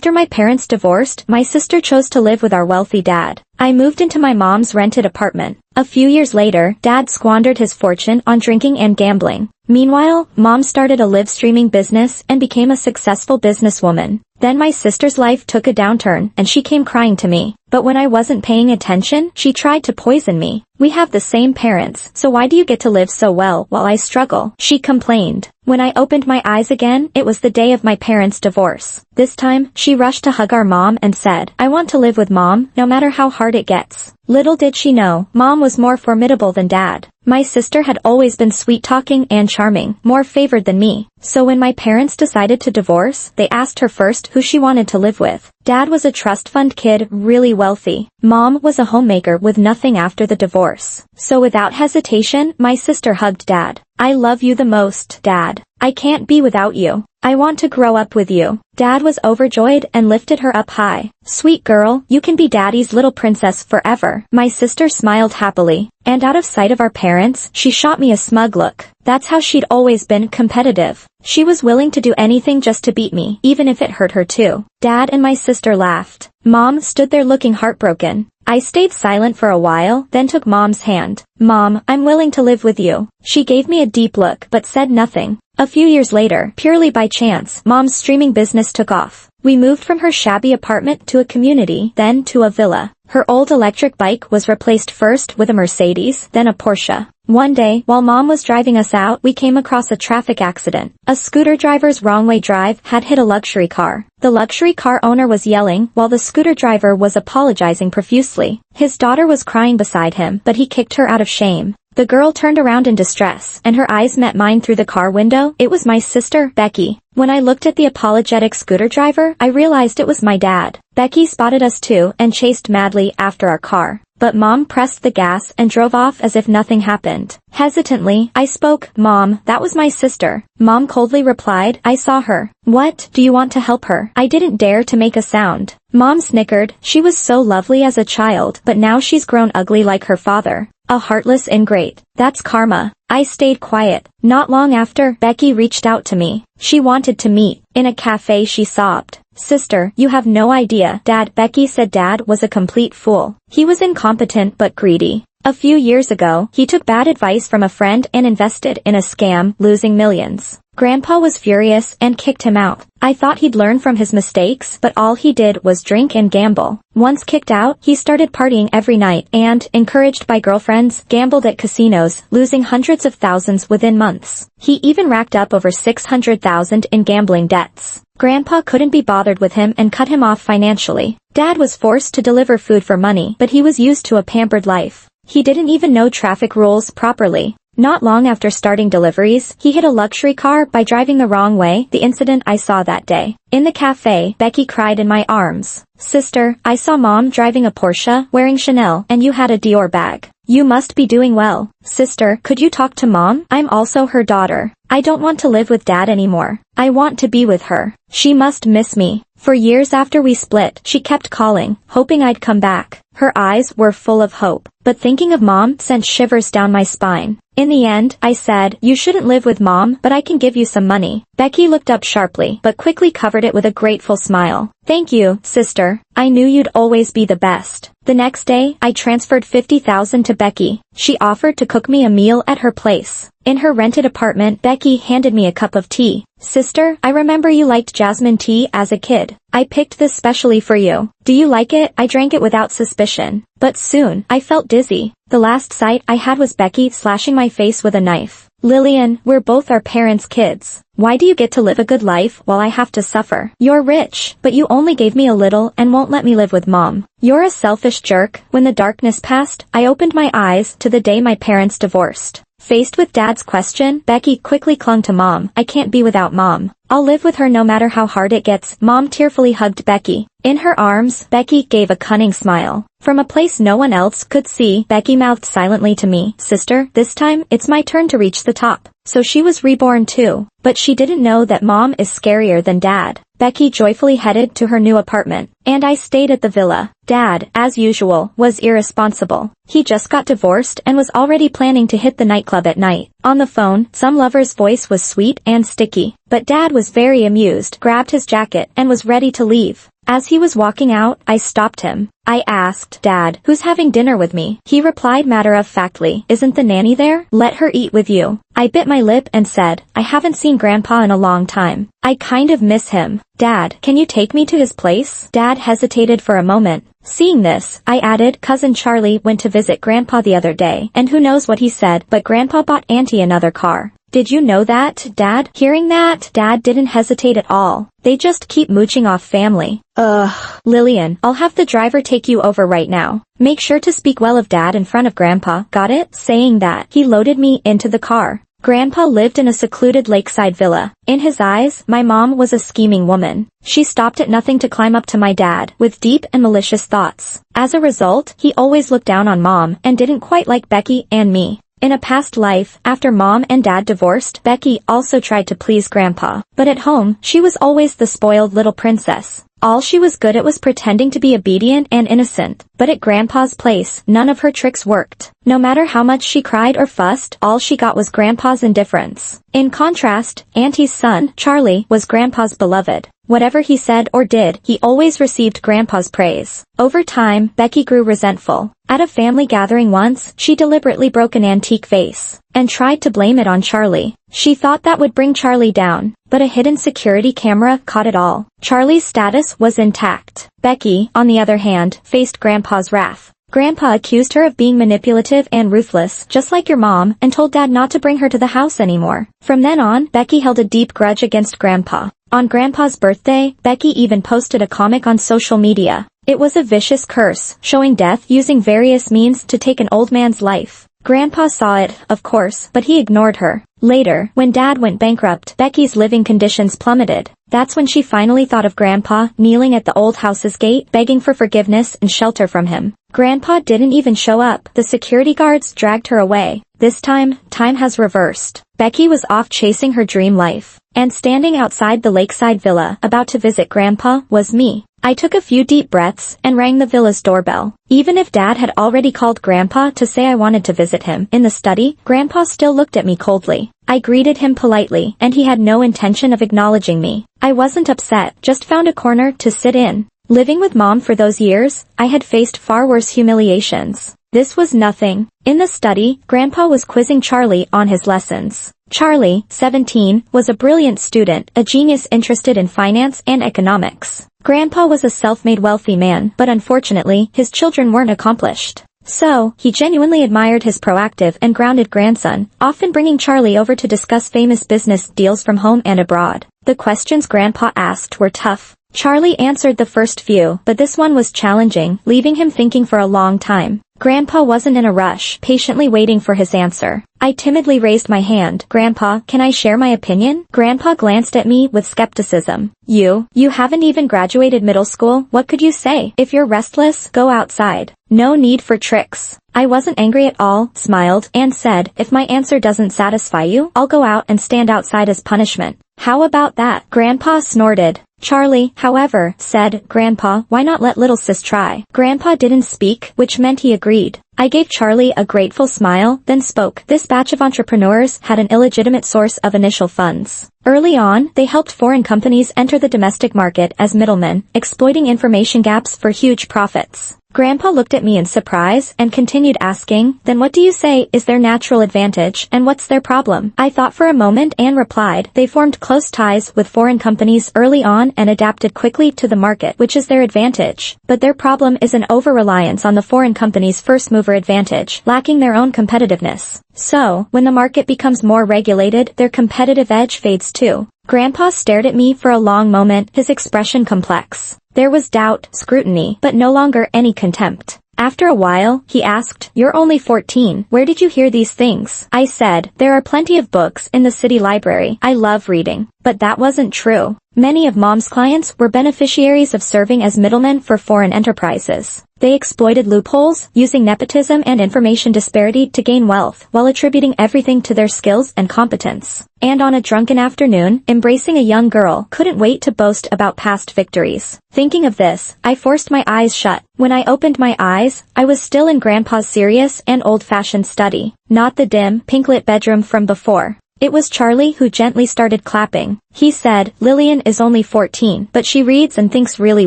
After my parents divorced, my sister chose to live with our wealthy dad. I moved into my mom's rented apartment. A few years later, Dad squandered his fortune on drinking and gambling. Meanwhile, Mom started a live streaming business and became a successful businesswoman. Then my sister's life took a downturn and she came crying to me. But when I wasn't paying attention, she tried to poison me. We have the same parents, so why do you get to live so well while I struggle? She complained. When I opened my eyes again, it was the day of my parents' divorce. This time, she rushed to hug our mom and said, "I want to live with Mom, no matter how hard it gets." Little did she know, Mom was more formidable than Dad. My sister had always been sweet-talking and charming, more favored than me. So when my parents decided to divorce, they asked her first who she wanted to live with. Dad was a trust fund kid, really wealthy. Mom was a homemaker with nothing after the divorce. So without hesitation, my sister hugged Dad. "I love you the most, Dad. I can't be without you. I want to grow up with you." Dad was overjoyed and lifted her up high. "Sweet girl, you can be Daddy's little princess forever." My sister smiled happily. And out of sight of our parents, she shot me a smug look. That's how she'd always been, competitive. She was willing to do anything just to beat me, even if it hurt her too. Dad and my sister laughed. Mom stood there looking heartbroken. I stayed silent for a while, then took Mom's hand. "Mom, I'm willing to live with you." She gave me a deep look but said nothing. A few years later, purely by chance, Mom's streaming business took off. We moved from her shabby apartment to a community, then to a villa. Her old electric bike was replaced first with a Mercedes, then a Porsche. One day, while Mom was driving us out, we came across a traffic accident. A scooter driver's wrong-way drive had hit a luxury car. The luxury car owner was yelling, while the scooter driver was apologizing profusely. His daughter was crying beside him, but he kicked her out of shame. The girl turned around in distress, and her eyes met mine through the car window. It was my sister, Becky. When I looked at the apologetic scooter driver, I realized it was my dad. Becky spotted us too and chased madly after our car. But Mom pressed the gas and drove off as if nothing happened. Hesitantly, I spoke, "Mom, that was my sister." Mom coldly replied, "I saw her." "What, do you want to help her?" I didn't dare to make a sound. Mom snickered. "She was so lovely as a child, but now she's grown ugly like her father. A heartless ingrate. That's karma." I stayed quiet. Not long after, Becky reached out to me. She wanted to meet. In a cafe she sobbed. "Sister, you have no idea, Dad." Becky said Dad was a complete fool. He was incompetent but greedy. A few years ago, he took bad advice from a friend and invested in a scam, losing millions. Grandpa was furious and kicked him out. I thought he'd learn from his mistakes, but all he did was drink and gamble. Once kicked out, he started partying every night and, encouraged by girlfriends, gambled at casinos, losing hundreds of thousands within months. He even racked up over $600,000 in gambling debts. Grandpa couldn't be bothered with him and cut him off financially. Dad was forced to deliver food for money, but he was used to a pampered life. He didn't even know traffic rules properly. Not long after starting deliveries, he hit a luxury car by driving the wrong way, the incident I saw that day. In the cafe, Becky cried in my arms. "Sister, I saw Mom driving a Porsche, wearing Chanel, and you had a Dior bag. You must be doing well." "Sister, could you talk to Mom? I'm also her daughter. I don't want to live with Dad anymore. I want to be with her. She must miss me." For years after we split, she kept calling, hoping I'd come back. Her eyes were full of hope, but thinking of Mom sent shivers down my spine. In the end, I said, "You shouldn't live with Mom, but I can give you some money." Becky looked up sharply, but quickly covered it with a grateful smile. "Thank you, sister. I knew you'd always be the best." The next day, I transferred $50,000 to Becky. She offered to cook me a meal at her place. In her rented apartment, Becky handed me a cup of tea. "Sister, I remember you liked jasmine tea as a kid. I picked this specially for you. Do you like it?" I drank it without suspicion. But soon, I felt dizzy. The last sight I had was Becky slashing my face with a knife. "Lillian, we're both our parents' kids. Why do you get to live a good life while I have to suffer? You're rich, but you only gave me a little and won't let me live with Mom. You're a selfish jerk." When the darkness passed, I opened my eyes to the day my parents divorced. Faced with Dad's question, Becky quickly clung to Mom. "I can't be without Mom. I'll live with her no matter how hard it gets." Mom tearfully hugged Becky. In her arms, Becky gave a cunning smile. From a place no one else could see, Becky mouthed silently to me, "Sister, this time, it's my turn to reach the top." So she was reborn too. But she didn't know that Mom is scarier than Dad. Becky joyfully headed to her new apartment, and I stayed at the villa. Dad, as usual, was irresponsible. He just got divorced and was already planning to hit the nightclub at night. On the phone, some lover's voice was sweet and sticky, but Dad was very amused, grabbed his jacket, and was ready to leave. As he was walking out, I stopped him. I asked, Dad, who's having dinner with me? He replied matter-of-factly, isn't the nanny there? Let her eat with you. I bit my lip and said, I haven't seen Grandpa in a long time. I kind of miss him. Dad, can you take me to his place? Dad hesitated for a moment. Seeing this, I added, Cousin Charlie went to visit Grandpa the other day, and who knows what he said, but Grandpa bought Auntie another car. Did you know that, Dad? Hearing that, Dad didn't hesitate at all. They just keep mooching off family. Ugh. Lillian, I'll have the driver take you over right now. Make sure to speak well of Dad in front of Grandpa, got it? Saying that, he loaded me into the car. Grandpa lived in a secluded lakeside villa. In his eyes, my mom was a scheming woman. She stopped at nothing to climb up to my dad, with deep and malicious thoughts. As a result, he always looked down on Mom, and didn't quite like Becky and me. In a past life, after Mom and Dad divorced, Becky also tried to please Grandpa. But at home, she was always the spoiled little princess. All she was good at was pretending to be obedient and innocent. But at Grandpa's place, none of her tricks worked. No matter how much she cried or fussed, all she got was Grandpa's indifference. In contrast, Auntie's son, Charlie, was Grandpa's beloved. Whatever he said or did, he always received Grandpa's praise. Over time, Becky grew resentful. At a family gathering once, she deliberately broke an antique vase, and tried to blame it on Charlie. She thought that would bring Charlie down, but a hidden security camera caught it all. Charlie's status was intact. Becky, on the other hand, faced Grandpa's wrath. Grandpa accused her of being manipulative and ruthless, just like your mom, and told Dad not to bring her to the house anymore. From then on, Becky held a deep grudge against Grandpa. On Grandpa's birthday, Becky even posted a comic on social media. It was a vicious curse, showing death using various means to take an old man's life. Grandpa saw it, of course, but he ignored her. Later, when Dad went bankrupt, Becky's living conditions plummeted. That's when she finally thought of Grandpa, kneeling at the old house's gate, begging for forgiveness and shelter from him. Grandpa didn't even show up. The security guards dragged her away. This time has reversed. Becky was off chasing her dream life. And standing outside the lakeside villa, about to visit Grandpa, was me. I took a few deep breaths, and rang the villa's doorbell. Even if Dad had already called Grandpa to say I wanted to visit him in the study, Grandpa still looked at me coldly. I greeted him politely, and he had no intention of acknowledging me. I wasn't upset, just found a corner to sit in. Living with Mom for those years, I had faced far worse humiliations. This was nothing. In the study, Grandpa was quizzing Charlie on his lessons. Charlie, 17, was a brilliant student, a genius interested in finance and economics. Grandpa was a self-made wealthy man, but unfortunately, his children weren't accomplished. So, he genuinely admired his proactive and grounded grandson, often bringing Charlie over to discuss famous business deals from home and abroad. The questions Grandpa asked were tough. Charlie answered the first few, but this one was challenging, leaving him thinking for a long time. Grandpa wasn't in a rush, patiently waiting for his answer. I timidly raised my hand. Grandpa, can I share my opinion? Grandpa glanced at me with skepticism. You haven't even graduated middle school, what could you say? If you're restless, go outside. No need for tricks. I wasn't angry at all, smiled, and said, if my answer doesn't satisfy you, I'll go out and stand outside as punishment. How about that? Grandpa snorted. Charlie, however, said, Grandpa, why not let little sis try? Grandpa didn't speak, which meant he agreed. I gave Charlie a grateful smile, then spoke. This batch of entrepreneurs had an illegitimate source of initial funds. Early on, they helped foreign companies enter the domestic market as middlemen, exploiting information gaps for huge profits. Grandpa looked at me in surprise and continued asking, then what do you say is their natural advantage and what's their problem? I thought for a moment and replied, they formed close ties with foreign companies early on and adapted quickly to the market, which is their advantage. But their problem is an over-reliance on the foreign company's first-mover advantage, lacking their own competitiveness. So, when the market becomes more regulated, their competitive edge fades too. Grandpa stared at me for a long moment, his expression complex. There was doubt, scrutiny, but no longer any contempt. After a while, he asked, you're only 14, where did you hear these things? I said, there are plenty of books in the city library, I love reading. But that wasn't true. Many of Mom's clients were beneficiaries of serving as middlemen for foreign enterprises. They exploited loopholes, using nepotism and information disparity to gain wealth, while attributing everything to their skills and competence. And on a drunken afternoon, embracing a young girl couldn't wait to boast about past victories. Thinking of this, I forced my eyes shut. When I opened my eyes, I was still in Grandpa's serious and old-fashioned study, not the dim, pink-lit bedroom from before. It was Charlie who gently started clapping. He said, "Lillian is only 14, but she reads and thinks really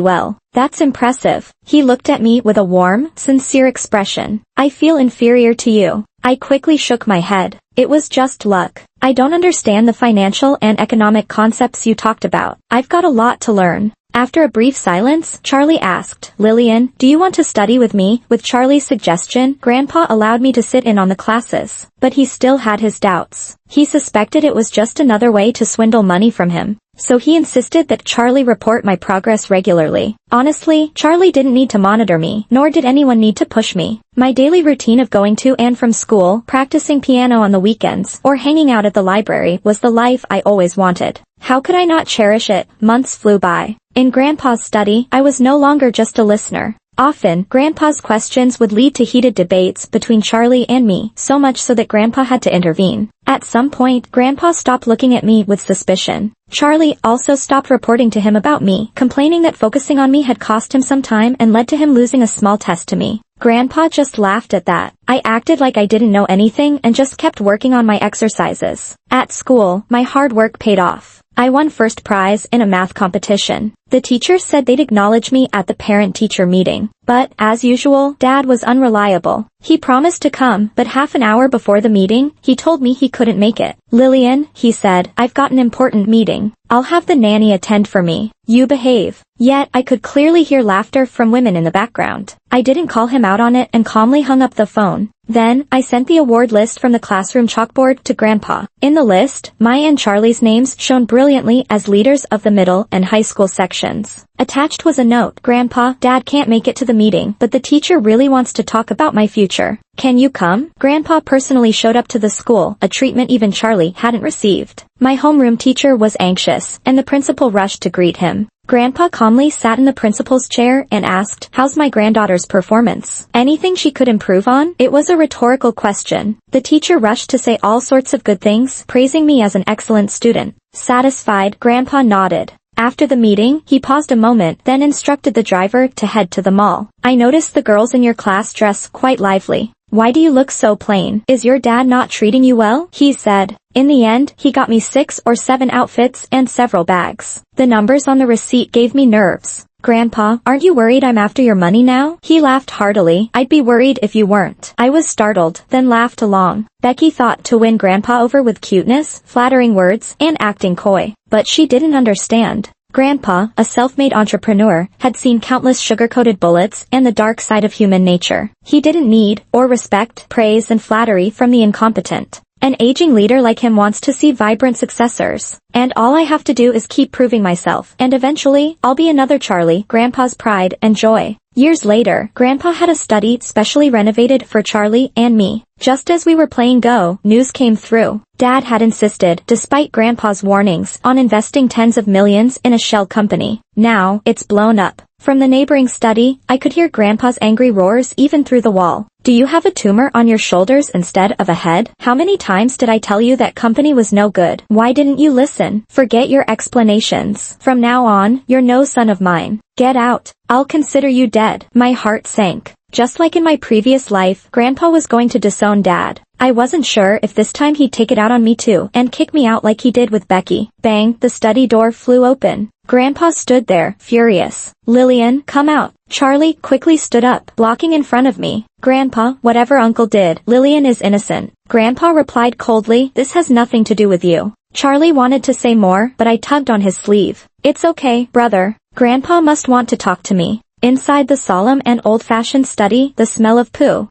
well. That's impressive." He looked at me with a warm, sincere expression. "I feel inferior to you." I quickly shook my head. It was just luck. "I don't understand the financial and economic concepts you talked about. I've got a lot to learn." After a brief silence, Charlie asked, "Lillian, do you want to study with me?" With Charlie's suggestion, Grandpa allowed me to sit in on the classes. But he still had his doubts. He suspected it was just another way to swindle money from him. So he insisted that Charlie report my progress regularly. Honestly, Charlie didn't need to monitor me, nor did anyone need to push me. My daily routine of going to and from school, practicing piano on the weekends, or hanging out at the library was the life I always wanted. How could I not cherish it? Months flew by. In Grandpa's study, I was no longer just a listener. Often, Grandpa's questions would lead to heated debates between Charlie and me, so much so that Grandpa had to intervene. At some point, Grandpa stopped looking at me with suspicion. Charlie also stopped reporting to him about me, complaining that focusing on me had cost him some time and led to him losing a small test to me. Grandpa just laughed at that. I acted like I didn't know anything and just kept working on my exercises. At school, my hard work paid off. I won first prize in a math competition. The teacher said they'd acknowledge me at the parent-teacher meeting. But, as usual, Dad was unreliable. He promised to come, but half an hour before the meeting, he told me he couldn't make it. "Lillian," he said, "I've got an important meeting. I'll have the nanny attend for me. You behave." Yet, I could clearly hear laughter from women in the background. I didn't call him out on it and calmly hung up the phone. Then, I sent the award list from the classroom chalkboard to Grandpa. In the list, my and Charlie's names shone brilliantly as leaders of the middle and high school sections. Attached was a note, "Grandpa, Dad can't make it to the meeting, but the teacher really wants to talk about my future. Can you come?" Grandpa personally showed up to the school, a treatment even Charlie hadn't received. My homeroom teacher was anxious, and the principal rushed to greet him. Grandpa calmly sat in the principal's chair and asked, "How's my granddaughter's performance? Anything she could improve on?" It was a rhetorical question. The teacher rushed to say all sorts of good things, praising me as an excellent student. Satisfied, Grandpa nodded. After the meeting, he paused a moment, then instructed the driver to head to the mall. "I noticed the girls in your class dress quite lively. Why do you look so plain? Is your dad not treating you well?" he said. In the end, he got me 6 or 7 outfits and several bags. The numbers on the receipt gave me nerves. "Grandpa, aren't you worried I'm after your money now?" He laughed heartily. "I'd be worried if you weren't." I was startled, then laughed along. Becky thought to win Grandpa over with cuteness, flattering words, and acting coy. But she didn't understand. Grandpa, a self-made entrepreneur, had seen countless sugar-coated bullets and the dark side of human nature. He didn't need, or respect, praise and flattery from the incompetent. An aging leader like him wants to see vibrant successors. And all I have to do is keep proving myself, and eventually, I'll be another Charlie, Grandpa's pride and joy. Years later, Grandpa had a study specially renovated for Charlie and me. Just as we were playing Go, news came through. Dad had insisted, despite Grandpa's warnings, on investing tens of millions in a shell company. Now, it's blown up. From the neighboring study, I could hear Grandpa's angry roars even through the wall. "Do you have a tumor on your shoulders instead of a head? How many times did I tell you that company was no good? Why didn't you listen? Forget your explanations. From now on, you're no son of mine. Get out. I'll consider you dead." My heart sank. Just like in my previous life, Grandpa was going to disown Dad. I wasn't sure if this time he'd take it out on me too and kick me out like he did with Becky. Bang, the study door flew open. Grandpa stood there, furious. "Lillian, come out." Charlie quickly stood up, blocking in front of me. "Grandpa, whatever Uncle did, Lillian is innocent." Grandpa replied coldly, "This has nothing to do with you." Charlie wanted to say more, but I tugged on his sleeve. "It's okay, brother. Grandpa must want to talk to me." Inside the solemn and old-fashioned study, the smell of poo.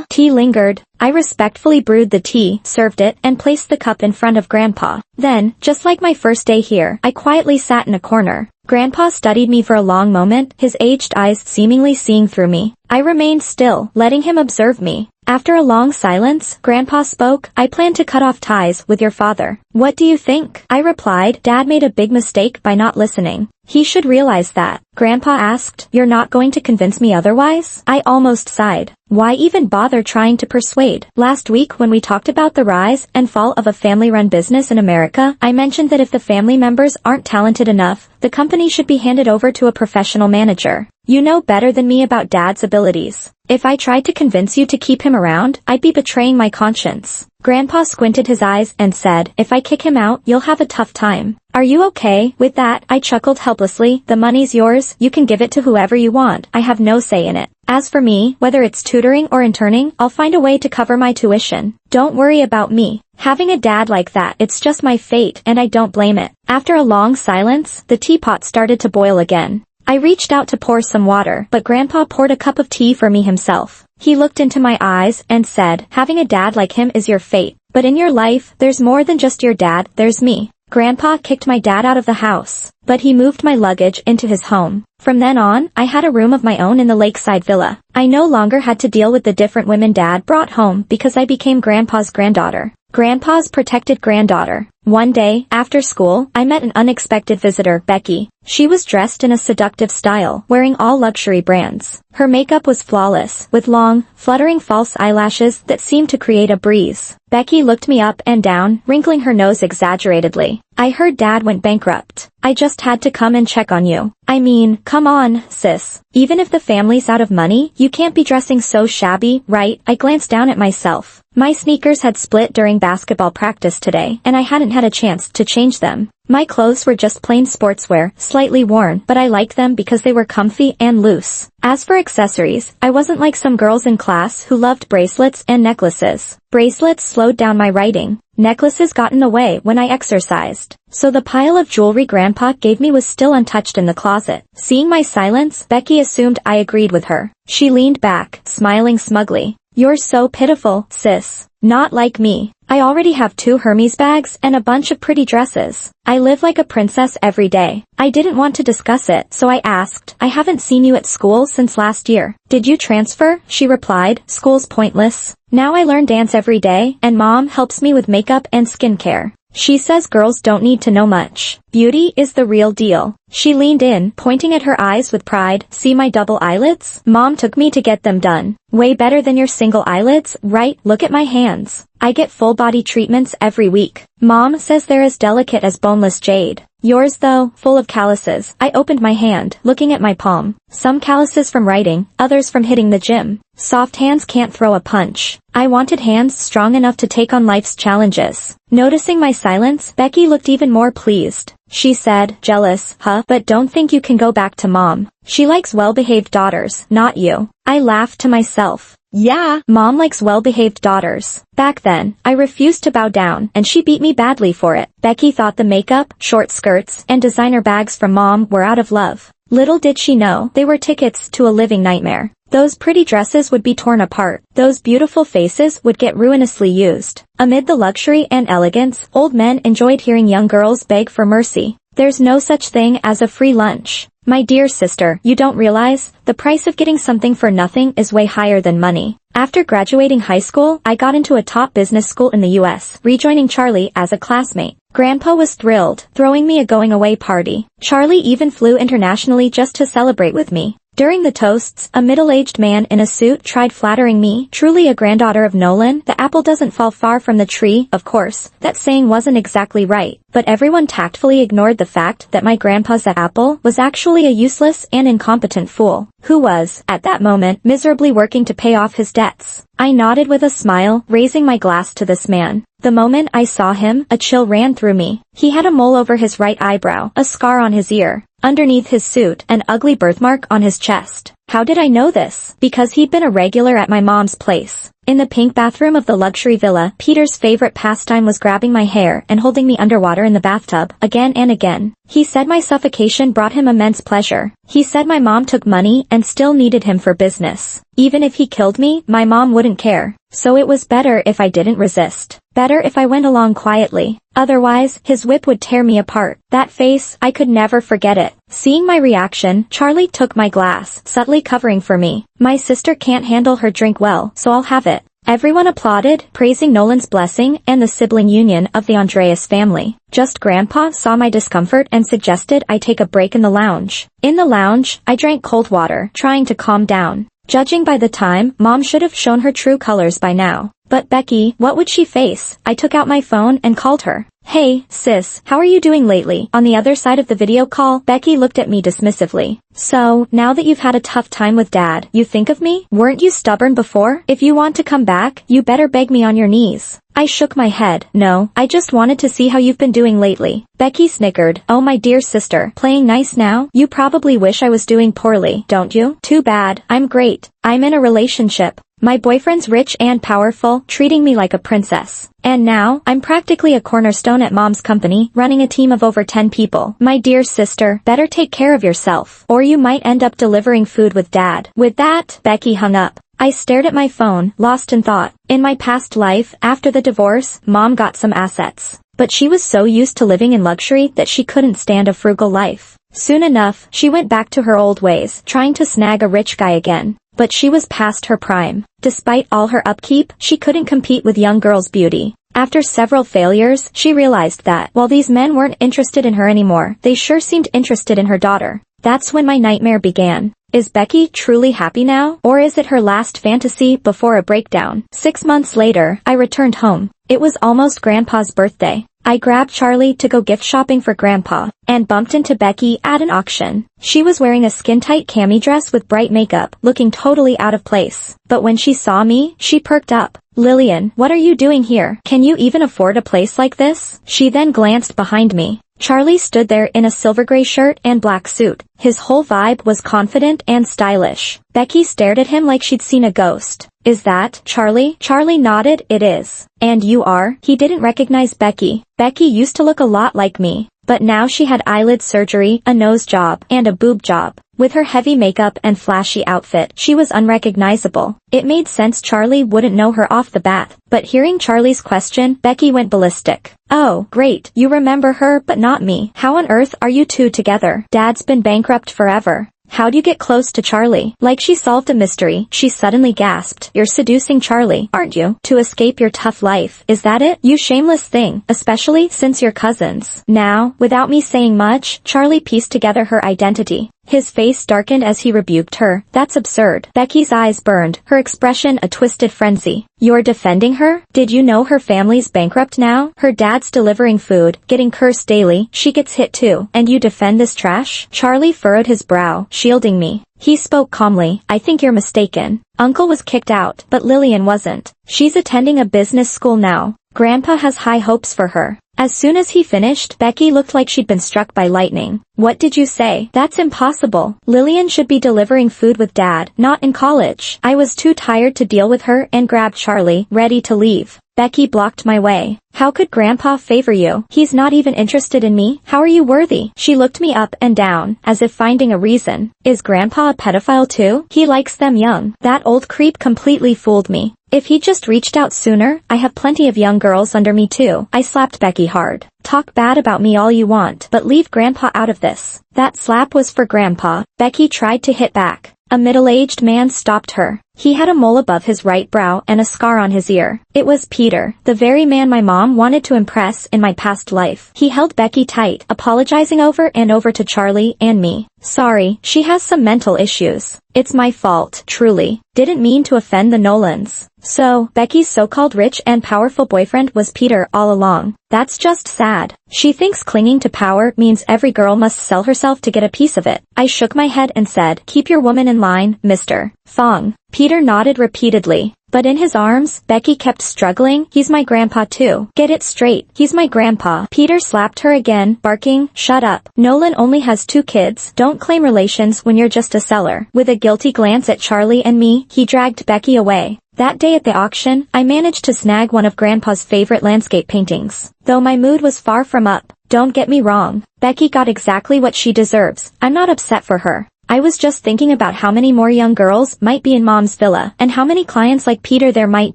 Tea lingered. I respectfully brewed the tea, served it, and placed the cup in front of Grandpa. Then, just like my first day here, I quietly sat in a corner. Grandpa studied me for a long moment, his aged eyes seemingly seeing through me. I remained still, letting him observe me. After a long silence, Grandpa spoke. "I plan to cut off ties with your father. What do you think?" I replied, "Dad made a big mistake by not listening. He should realize that." Grandpa asked, "You're not going to convince me otherwise?" I almost sighed. Why even bother trying to persuade? Last week when we talked about the rise and fall of a family-run business in America, I mentioned that if the family members aren't talented enough, the company should be handed over to a professional manager. You know better than me about Dad's abilities. If I tried to convince you to keep him around, I'd be betraying my conscience. Grandpa squinted his eyes and said, "If I kick him out, you'll have a tough time. Are you okay with that?" I chuckled helplessly. "The money's yours, you can give it to whoever you want. I have no say in it. As for me, whether it's tutoring or interning, I'll find a way to cover my tuition. Don't worry about me. Having a dad like that, it's just my fate, and I don't blame it." After a long silence, the teapot started to boil again. I reached out to pour some water, but Grandpa poured a cup of tea for me himself. He looked into my eyes and said, "Having a dad like him is your fate. But in your life, there's more than just your dad, there's me." Grandpa kicked my dad out of the house, but he moved my luggage into his home. From then on, I had a room of my own in the lakeside villa. I no longer had to deal with the different women Dad brought home because I became Grandpa's granddaughter. Grandpa's protected granddaughter. One day, after school, I met an unexpected visitor, Becky. She was dressed in a seductive style, wearing all luxury brands. Her makeup was flawless, with long, fluttering false eyelashes that seemed to create a breeze. Becky looked me up and down, wrinkling her nose exaggeratedly. "I heard Dad went bankrupt. I just had to come and check on you." "I mean, come on, sis. Even if the family's out of money, you can't be dressing so shabby, right?" I glanced down at myself. My sneakers had split during basketball practice today, and I hadn't had a chance to change them. My clothes were just plain sportswear, slightly worn, but I liked them because they were comfy and loose. As for accessories, I wasn't like some girls in class who loved bracelets and necklaces. Bracelets slowed down my writing. Necklaces got in the way when I exercised. So the pile of jewelry Grandpa gave me was still untouched in the closet. Seeing my silence, Becky assumed I agreed with her. She leaned back, smiling smugly. "You're so pitiful, sis. Not like me. I already have 2 Hermes bags and a bunch of pretty dresses. I live like a princess every day." I didn't want to discuss it, so I asked, "I haven't seen you at school since last year. Did you transfer?" She replied, "School's pointless. Now I learn dance every day, and Mom helps me with makeup and skincare. She says girls don't need to know much. Beauty is the real deal." She leaned in, pointing at her eyes with pride. "See my double eyelids? Mom took me to get them done. Way better than your single eyelids, right? Look at my hands. I get full body treatments every week. Mom says they're as delicate as boneless jade. Yours though, full of calluses." I opened my hand, looking at my palm. Some calluses from writing, others from hitting the gym. Soft hands can't throw a punch. I wanted hands strong enough to take on life's challenges. Noticing my silence, Becky looked even more pleased. She said, "Jealous, huh? But don't think you can go back to Mom. She likes well-behaved daughters, not you." I laughed to myself. Yeah, Mom likes well-behaved daughters. Back then, I refused to bow down, and she beat me badly for it. Becky thought the makeup, short skirts, and designer bags from Mom were out of love. Little did she know, they were tickets to a living nightmare. Those pretty dresses would be torn apart. Those beautiful faces would get ruinously used. Amid the luxury and elegance, old men enjoyed hearing young girls beg for mercy. There's no such thing as a free lunch. My dear sister, you don't realize, the price of getting something for nothing is way higher than money. After graduating high school, I got into a top business school in the US, rejoining Charlie as a classmate. Grandpa was thrilled, throwing me a going-away party. Charlie even flew internationally just to celebrate with me. During the toasts, a middle-aged man in a suit tried flattering me. Truly a granddaughter of Nolan, the apple doesn't fall far from the tree. Of course, that saying wasn't exactly right, but everyone tactfully ignored the fact that my grandpa's apple was actually a useless and incompetent fool, who was, at that moment, miserably working to pay off his debts. I nodded with a smile, raising my glass to this man. The moment I saw him, a chill ran through me. He had a mole over his right eyebrow, a scar on his ear. Underneath his suit, an ugly birthmark on his chest. How did I know this? Because he'd been a regular at my mom's place. In the pink bathroom of the luxury villa, Peter's favorite pastime was grabbing my hair and holding me underwater in the bathtub, again and again. He said my suffocation brought him immense pleasure. He said my mom took money and still needed him for business. Even if he killed me, my mom wouldn't care. So it was better if I didn't resist. Better if I went along quietly. Otherwise, his whip would tear me apart. That face, I could never forget it. Seeing my reaction, Charlie took my glass, subtly covering for me. "My sister can't handle her drink well, so I'll have it." Everyone applauded, praising Nolan's blessing and the sibling union of the Andreas family. Just Grandpa saw my discomfort and suggested I take a break in the lounge. In the lounge, I drank cold water, trying to calm down. Judging by the time, Mom should have shown her true colors by now. But Becky, what would she face? I took out my phone and called her. Hey, sis, how are you doing lately? On the other side of the video call, Becky looked at me dismissively. So, now that you've had a tough time with Dad, you think of me? Weren't you stubborn before? If you want to come back, you better beg me on your knees. I shook my head. No, I just wanted to see how you've been doing lately. Becky snickered. Oh my dear sister, playing nice now? You probably wish I was doing poorly, don't you? Too bad, I'm great. I'm in a relationship. My boyfriend's rich and powerful, treating me like a princess. And now, I'm practically a cornerstone at Mom's company, running a team of over 10 people. My dear sister, better take care of yourself, or you might end up delivering food with Dad. With that, Becky hung up. I stared at my phone, lost in thought. In my past life, after the divorce, Mom got some assets. But she was so used to living in luxury that she couldn't stand a frugal life. Soon enough, she went back to her old ways, trying to snag a rich guy again. But she was past her prime. Despite all her upkeep, she couldn't compete with young girls' beauty. After several failures, she realized that, while these men weren't interested in her anymore, they sure seemed interested in her daughter. That's when my nightmare began. Is Becky truly happy now? Or is it her last fantasy before a breakdown? 6 months later, I returned home. It was almost Grandpa's birthday. I grabbed Charlie to go gift shopping for Grandpa, and bumped into Becky at an auction. She was wearing a skin-tight cami dress with bright makeup, looking totally out of place. But when she saw me, she perked up. Lillian, what are you doing here? Can you even afford a place like this? She then glanced behind me. Charlie stood there in a silver gray shirt and black suit. His whole vibe was confident and stylish. Becky stared at him like she'd seen a ghost. Is that Charlie? Charlie nodded. It is. And you are? He didn't recognize Becky. Becky used to look a lot like me. But now she had eyelid surgery, a nose job, and a boob job. With her heavy makeup and flashy outfit, she was unrecognizable. It made sense Charlie wouldn't know her off the bat. But hearing Charlie's question, Becky went ballistic. Oh, great, you remember her but not me. How on earth are you two together? Dad's been bankrupt forever. How'd you get close to Charlie? Like she solved a mystery, she suddenly gasped. You're seducing Charlie, aren't you? To escape your tough life, is that it? You shameless thing, especially since you're cousins. Now, without me saying much, Charlie pieced together her identity. His face darkened as he rebuked her. That's absurd. Becky's eyes burned, her expression a twisted frenzy. You're defending her? Did you know her family's bankrupt now? Her dad's delivering food, getting cursed daily, she gets hit too. And you defend this trash? Charlie furrowed his brow, shielding me. He spoke calmly. I think you're mistaken. Uncle was kicked out, but Lillian wasn't. She's attending a business school now. Grandpa has high hopes for her. As soon as he finished, Becky looked like she'd been struck by lightning. What did you say? That's impossible. Lillian should be delivering food with Dad, not in college. I was too tired to deal with her and grabbed Charlie, ready to leave. Becky blocked my way. How could Grandpa favor you? He's not even interested in me. How are you worthy? She looked me up and down, as if finding a reason. Is Grandpa a pedophile too? He likes them young. That old creep completely fooled me. If he'd just reached out sooner, I have plenty of young girls under me too. I slapped Becky hard. Talk bad about me all you want, but leave Grandpa out of this. That slap was for Grandpa. Becky tried to hit back. A middle-aged man stopped her. He had a mole above his right brow and a scar on his ear. It was Peter, the very man my mom wanted to impress in my past life. He held Becky tight, apologizing over and over to Charlie and me. Sorry, she has some mental issues. It's my fault, truly. Didn't mean to offend the Nolans. So, Becky's so-called rich and powerful boyfriend was Peter all along. That's just sad. She thinks clinging to power means every girl must sell herself to get a piece of it. I shook my head and said, keep your woman in line, Mr. Fong. Peter nodded repeatedly. But in his arms, Becky kept struggling. He's my grandpa too. Get it straight. He's my grandpa. Peter slapped her again, barking, shut up. Nolan only has 2 kids. Don't claim relations when you're just a seller. With a guilty glance at Charlie and me, he dragged Becky away. That day at the auction, I managed to snag one of Grandpa's favorite landscape paintings. Though my mood was far from up. Don't get me wrong. Becky got exactly what she deserves. I'm not upset for her. I was just thinking about how many more young girls might be in Mom's villa, and how many clients like Peter there might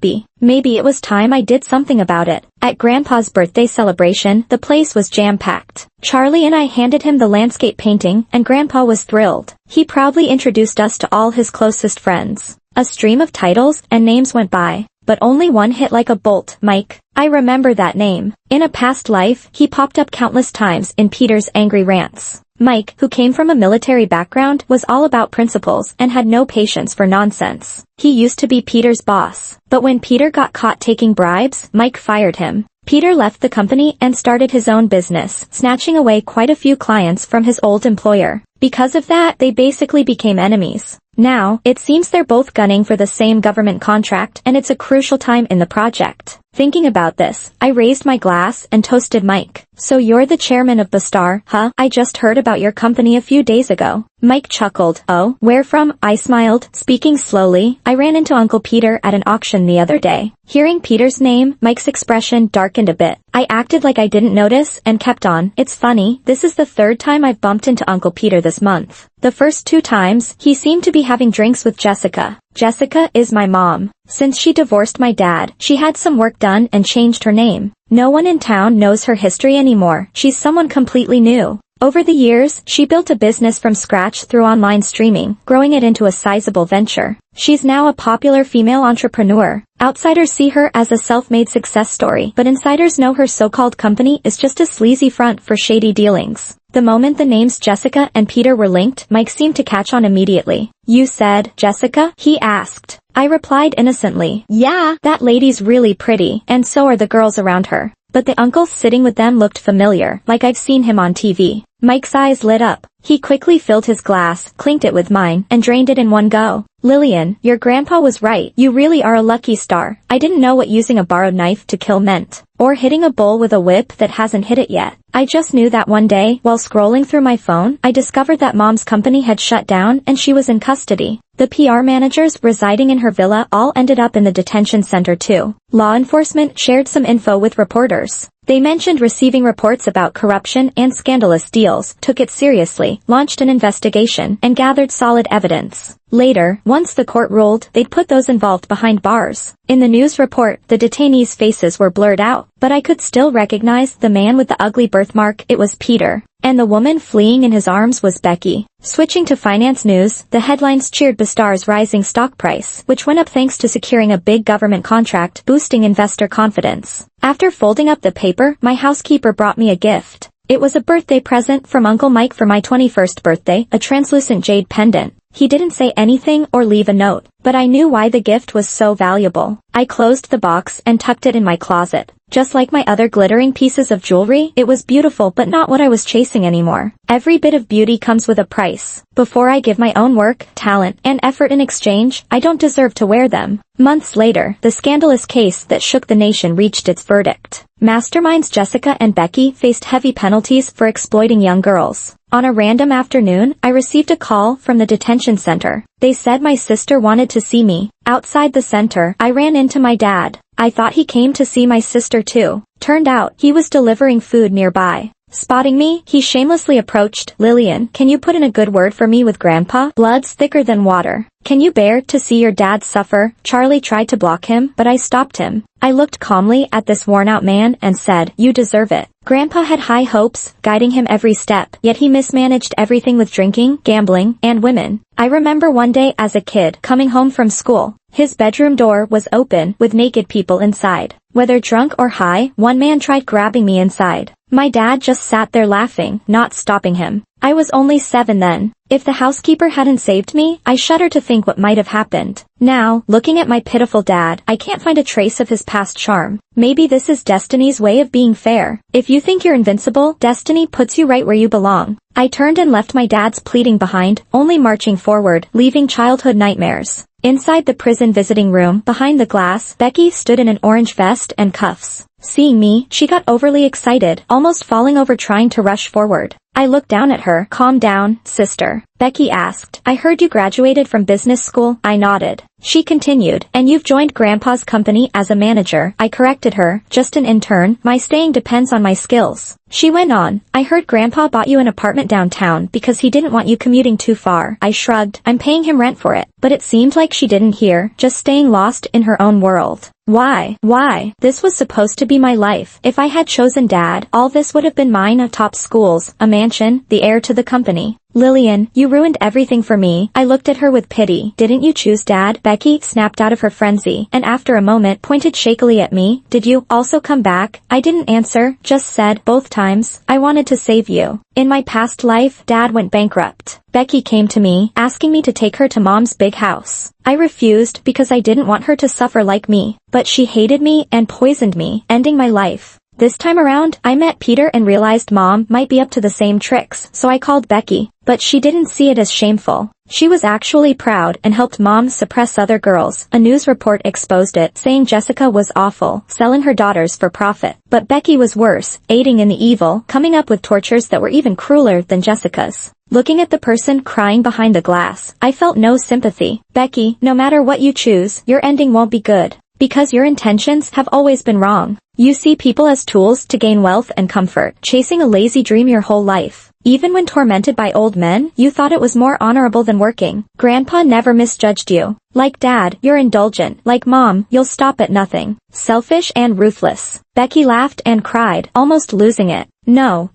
be. Maybe it was time I did something about it. At Grandpa's birthday celebration, the place was jam-packed. Charlie and I handed him the landscape painting, and Grandpa was thrilled. He proudly introduced us to all his closest friends. A stream of titles and names went by. but only one hit like a bolt. Mike. I remember that name. In a past life, he popped up countless times in Peter's angry rants. Mike, who came from a military background, was all about principles and had no patience for nonsense. He used to be Peter's boss, but when Peter got caught taking bribes, Mike fired him. Peter left the company and started his own business, snatching away quite a few clients from his old employer. Because of that, they basically became enemies. Now, it seems they're both gunning for the same government contract, and it's a crucial time in the project. Thinking about this, I raised my glass and toasted Mike. So you're the chairman of Bastar, huh? I just heard about your company a few days ago. Mike chuckled. Oh, where from? I smiled. Speaking slowly, I ran into Uncle Peter at an auction the other day. Hearing Peter's name, Mike's expression darkened a bit. I acted like I didn't notice and kept on. It's funny, this is the third time I've bumped into Uncle Peter this month. The first 2 times, he seemed to be having drinks with Jessica. Jessica is my mom. Since she divorced my dad, she had some work done and changed her name. No one in town knows her history anymore. She's someone completely new. Over the years, she built a business from scratch through online streaming, growing it into a sizable venture. She's now a popular female entrepreneur. Outsiders see her as a self-made success story, but insiders know her so-called company is just a sleazy front for shady dealings. The moment the names Jessica and Peter were linked, Mike seemed to catch on immediately. You said, Jessica? He asked. I replied innocently. Yeah, that lady's really pretty, and so are the girls around her. But the uncle sitting with them looked familiar, like I've seen him on TV. Mike's eyes lit up. He quickly filled his glass, clinked it with mine, and drained it in one go. Lillian, your grandpa was right. You really are a lucky star. I didn't know what using a borrowed knife to kill meant. Or hitting a bull with a whip that hasn't hit it yet. I just knew that one day, while scrolling through my phone, I discovered that Mom's company had shut down and she was in custody. The PR managers residing in her villa all ended up in the detention center too. Law enforcement shared some info with reporters. They mentioned receiving reports about corruption and scandalous deals, took it seriously, launched an investigation, and gathered solid evidence. Later, once the court ruled, they'd put those involved behind bars. In the news report, the detainees' faces were blurred out, but I could still recognize the man with the ugly birthmark. It was Peter. And the woman fleeing in his arms was Becky. Switching to finance news, the headlines cheered Bastar's rising stock price, which went up thanks to securing a big government contract, boosting investor confidence. After folding up the paper, my housekeeper brought me a gift. It was a birthday present from Uncle Mike for my 21st birthday, a translucent jade pendant. He didn't say anything or leave a note, but I knew why the gift was so valuable. I closed the box and tucked it in my closet. Just like my other glittering pieces of jewelry, it was beautiful but not what I was chasing anymore. Every bit of beauty comes with a price. Before I give my own work, talent, and effort in exchange, I don't deserve to wear them. Months later, the scandalous case that shook the nation reached its verdict. Masterminds Jessica and Becky faced heavy penalties for exploiting young girls. On a random afternoon, I received a call from the detention center. They said my sister wanted to see me. Outside the center, I ran into my dad. I thought he came to see my sister too. Turned out, he was delivering food nearby. Spotting me, he shamelessly approached. Lillian, can you put in a good word for me with Grandpa? Blood's thicker than water. Can you bear to see your dad suffer? Charlie tried to block him, but I stopped him. I looked calmly at this worn-out man and said, you deserve it. Grandpa had high hopes, guiding him every step, yet he mismanaged everything with drinking, gambling, and women. I remember one day as a kid, coming home from school. His bedroom door was open, with naked people inside. Whether drunk or high, one man tried grabbing me inside. My dad just sat there laughing, not stopping him. I was only 7 then. If the housekeeper hadn't saved me, I shudder to think what might have happened. Now, looking at my pitiful dad, I can't find a trace of his past charm. Maybe this is destiny's way of being fair. If you think you're invincible, destiny puts you right where you belong. I turned and left my dad's pleading behind, only marching forward, leaving childhood nightmares. Inside the prison visiting room, behind the glass, Becky stood in an orange vest and cuffs. Seeing me, she got overly excited, almost falling over trying to rush forward. I looked down at her. Calm down, sister. Becky asked. I heard you graduated from business school. I nodded. She continued, and you've joined Grandpa's company as a manager. I corrected her. Just an intern. My staying depends on my skills. She went on. I heard Grandpa bought you an apartment downtown because he didn't want you commuting too far. I shrugged. I'm paying him rent for it. But it seemed like she didn't hear, just staying lost in her own world. Why? Why? This was supposed to be my life. If I had chosen Dad, all this would have been mine: a top schools, a mansion, the heir to the company. Lillian, you ruined everything for me. I looked at her with pity. Didn't you choose Dad? Becky snapped out of her frenzy, and after a moment pointed shakily at me. Did you also come back? I didn't answer, just said, both times, I wanted to save you. In my past life, Dad went bankrupt. Becky came to me, asking me to take her to Mom's big house. I refused because I didn't want her to suffer like me, but she hated me and poisoned me, ending my life. This time around, I met Peter and realized Mom might be up to the same tricks, so I called Becky, but she didn't see it as shameful. She was actually proud and helped Mom suppress other girls. A news report exposed it, saying Jessica was awful, selling her daughters for profit. But Becky was worse, aiding in the evil, coming up with tortures that were even crueler than Jessica's. Looking at the person crying behind the glass, I felt no sympathy. Becky, no matter what you choose, your ending won't be good. Because your intentions have always been wrong. You see people as tools to gain wealth and comfort, chasing a lazy dream your whole life. Even when tormented by old men, you thought it was more honorable than working. Grandpa never misjudged you. Like Dad, you're indulgent. Like Mom, you'll stop at nothing. Selfish and ruthless. Becky laughed and cried, almost losing it. No,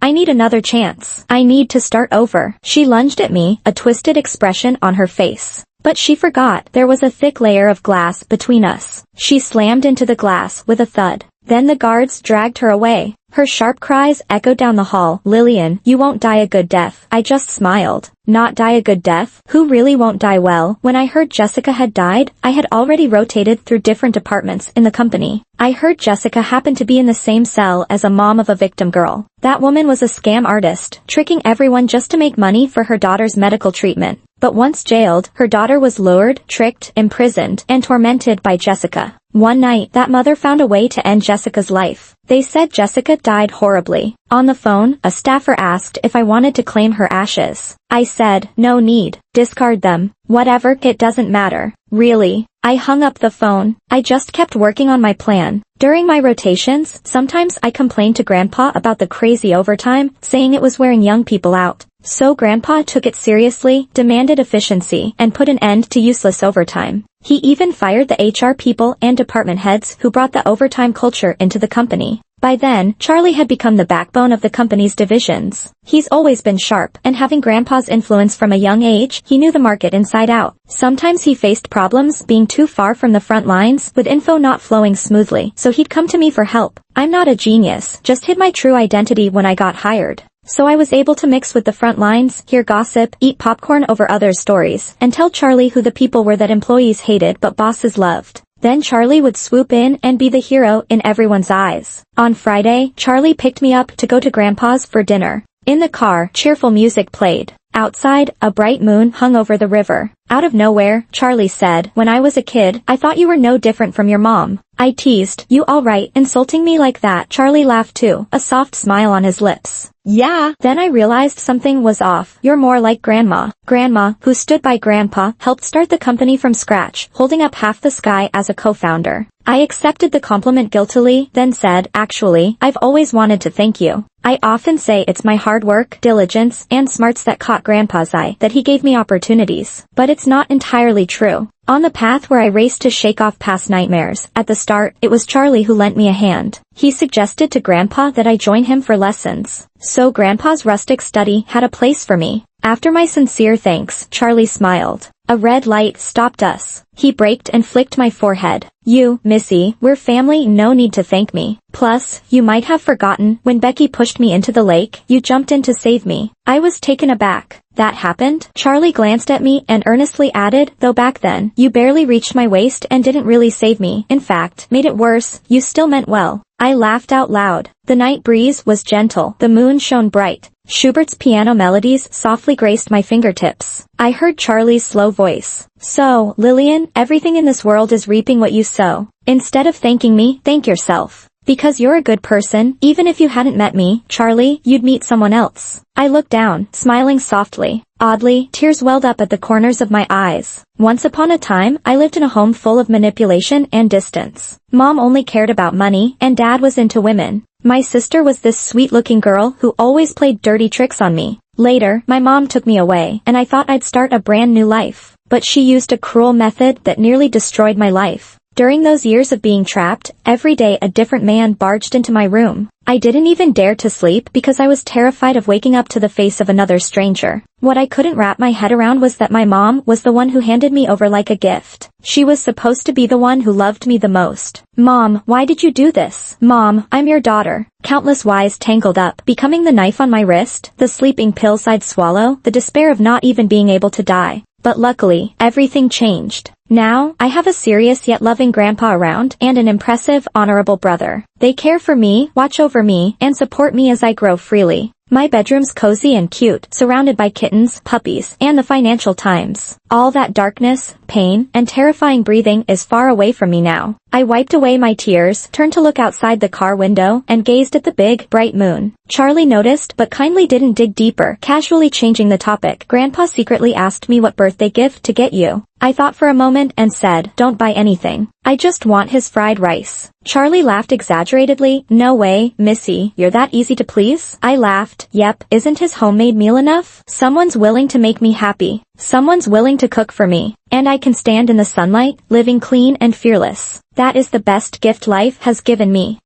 I need another chance. I need to start over. She lunged at me, a twisted expression on her face. But she forgot there was a thick layer of glass between us. She slammed into the glass with a thud. Then the guards dragged her away. Her sharp cries echoed down the hall. Lillian, you won't die a good death. I just smiled. Not die a good death? Who really won't die well? When I heard Jessica had died, I had already rotated through different departments in the company. I heard Jessica happened to be in the same cell as a mom of a victim girl. That woman was a scam artist, tricking everyone just to make money for her daughter's medical treatment. But once jailed, her daughter was lured, tricked, imprisoned, and tormented by Jessica. One night, that mother found a way to end Jessica's life. They said Jessica died horribly. On the phone, a staffer asked if I wanted to claim her ashes. I said, no need. Discard them. Whatever, it doesn't matter. Really. I hung up the phone. I just kept working on my plan. During my rotations, sometimes I complained to Grandpa about the crazy overtime, saying it was wearing young people out. So Grandpa took it seriously, demanded efficiency, and put an end to useless overtime. He even fired the HR people and department heads who brought the overtime culture into the company. By then, Charlie had become the backbone of the company's divisions. He's always been sharp, and having Grandpa's influence from a young age, he knew the market inside out. Sometimes he faced problems being too far from the front lines, with info not flowing smoothly, so he'd come to me for help. I'm not a genius, just hid my true identity when I got hired. So I was able to mix with the front lines, hear gossip, eat popcorn over others' stories, and tell Charlie who the people were that employees hated but bosses loved. Then Charlie would swoop in and be the hero in everyone's eyes. On Friday, Charlie picked me up to go to Grandpa's for dinner. In the car, cheerful music played. Outside, a bright moon hung over the river. Out of nowhere, Charlie said, when I was a kid, I thought you were no different from your mom. I teased, you alright, insulting me like that? Charlie laughed too, a soft smile on his lips. Yeah. Then I realized something was off. You're more like Grandma. Grandma, who stood by Grandpa, helped start the company from scratch, holding up half the sky as a co-founder. I accepted the compliment guiltily, then said, actually, I've always wanted to thank you. I often say it's my hard work, diligence, and smarts that caught Grandpa's eye, that he gave me opportunities. But it's not entirely true. On the path where I raced to shake off past nightmares, at the start, it was Charlie who lent me a hand. He suggested to Grandpa that I join him for lessons. So Grandpa's rustic study had a place for me. After my sincere thanks, Charlie smiled. A red light stopped us. He braked and flicked my forehead. You, Missy, we're family, no need to thank me. Plus, you might have forgotten, when Becky pushed me into the lake, you jumped in to save me. I was taken aback. That happened? Charlie glanced at me and earnestly added, though back then, you barely reached my waist and didn't really save me. In fact, made it worse, you still meant well. I laughed out loud. The night breeze was gentle. The moon shone bright. Schubert's piano melodies softly graced my fingertips. I heard Charlie's slow voice. So, Lillian, everything in this world is reaping what you sow. Instead of thanking me, thank yourself. Because you're a good person, even if you hadn't met me, Charlie, you'd meet someone else. I looked down, smiling softly. Oddly, tears welled up at the corners of my eyes. Once upon a time, I lived in a home full of manipulation and distance. Mom only cared about money, and Dad was into women. My sister was this sweet-looking girl who always played dirty tricks on me. Later, my mom took me away, and I thought I'd start a brand new life. But she used a cruel method that nearly destroyed my life. During those years of being trapped, every day a different man barged into my room. I didn't even dare to sleep because I was terrified of waking up to the face of another stranger. What I couldn't wrap my head around was that my mom was the one who handed me over like a gift. She was supposed to be the one who loved me the most. Mom, why did you do this? Mom, I'm your daughter. Countless whys tangled up, becoming the knife on my wrist, the sleeping pills I'd swallow, the despair of not even being able to die. But luckily, everything changed. Now, I have a serious yet loving grandpa around and an impressive, honorable brother. They care for me, watch over me, and support me as I grow freely. My bedroom's cozy and cute, surrounded by kittens, puppies, and the Financial Times. All that darkness, pain, and terrifying breathing is far away from me now. I wiped away my tears, turned to look outside the car window, and gazed at the big, bright moon. Charlie noticed but kindly didn't dig deeper, casually changing the topic. Grandpa secretly asked me what birthday gift to get you. I thought for a moment and said, don't buy anything. I just want his fried rice. Charlie laughed exaggeratedly. No way, Missy, you're that easy to please? I laughed. Yep, isn't his homemade meal enough? Someone's willing to make me happy. Someone's willing to cook for me. And I can stand in the sunlight, living clean and fearless. That is the best gift life has given me.